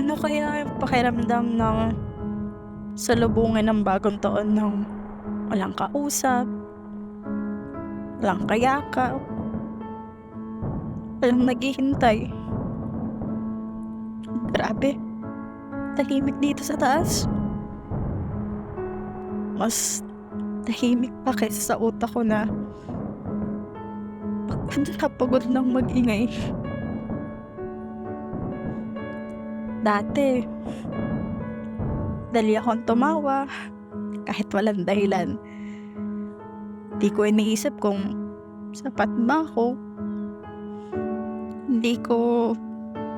Ano kaya yung pakiramdam ng salubungin ng bagong taon ng walang kausap, walang kayakap, walang naghihintay? Grabe, tahimik dito sa taas. Mas tahimik pa kaysa sa utak ko na pagod na pagod ng mag-ingay. Dati, dali akong tumawa kahit walang dahilan. Di ko iniisip kung sapat ba ako. Hindi ko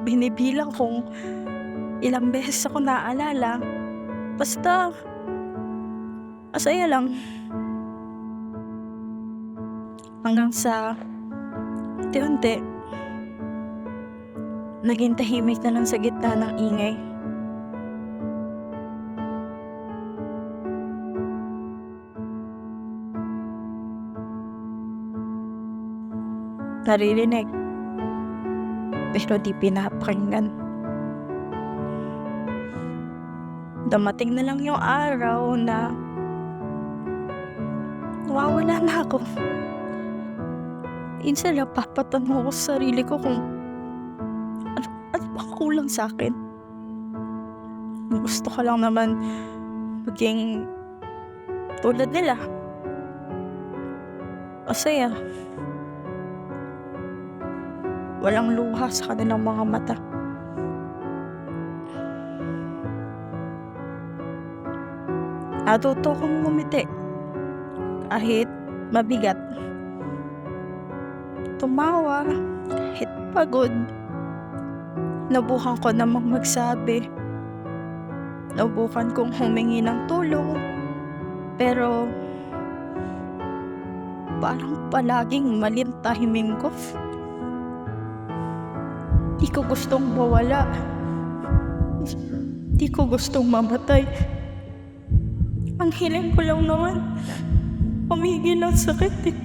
binibilang kung ilang beses ako naalala. Basta, masaya lang. Hanggang sa unti-unti, naging tahimik na lang sa gitna ng ingay. Naririnig, pero di pinapakinggan. Dumating na lang yung araw na nawawala na ako. Minsan napapatanong ko sa sarili ko kung ano ba kulang sa akin. Gusto ko lang naman maging tulad nila. Masaya. Walang luha sa kanilang mga mata. Natuto kong ngumiti kahit mabigat. Tumawa kahit pagod. Nabukan ko namang magsabi. Nabukan kong humingi ng tulong. Pero parang palaging mali ang tahimik ko. Di ko gustong mawala. Di ko gustong mamatay. Ang hiling ko lang naman, pumigil ang sakit eh.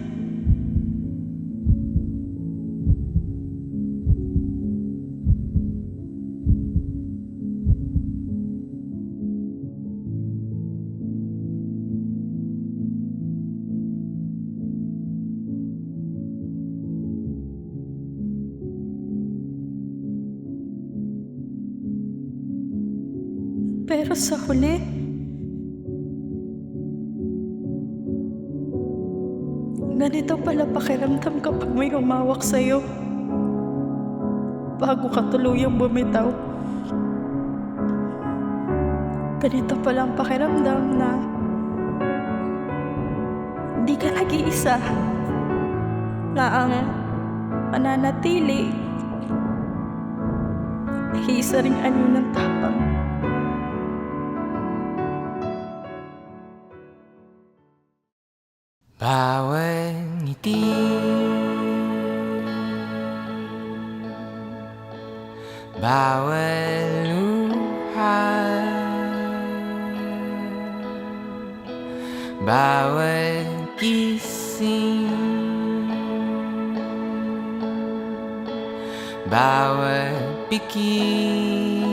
Pero sa huli, ganito pala pakiramdam kapag may humawak sa'yo bago ka tuluyang bumitaw. Ganito pala ang pakiramdam na di ka nag-iisa, na ang mananatili ay isa ring anyo ng tapang. Bawat ngiti, bawat luha, bawat gising, bawat pikir,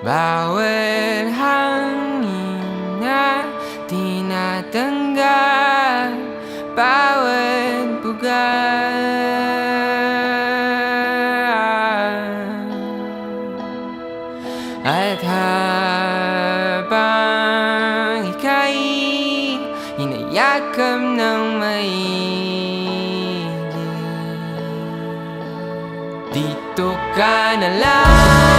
bawat hangin na tinatanggap, bawat bugat. At habang ika'y hinayakap ng maigi, dito ka na lang.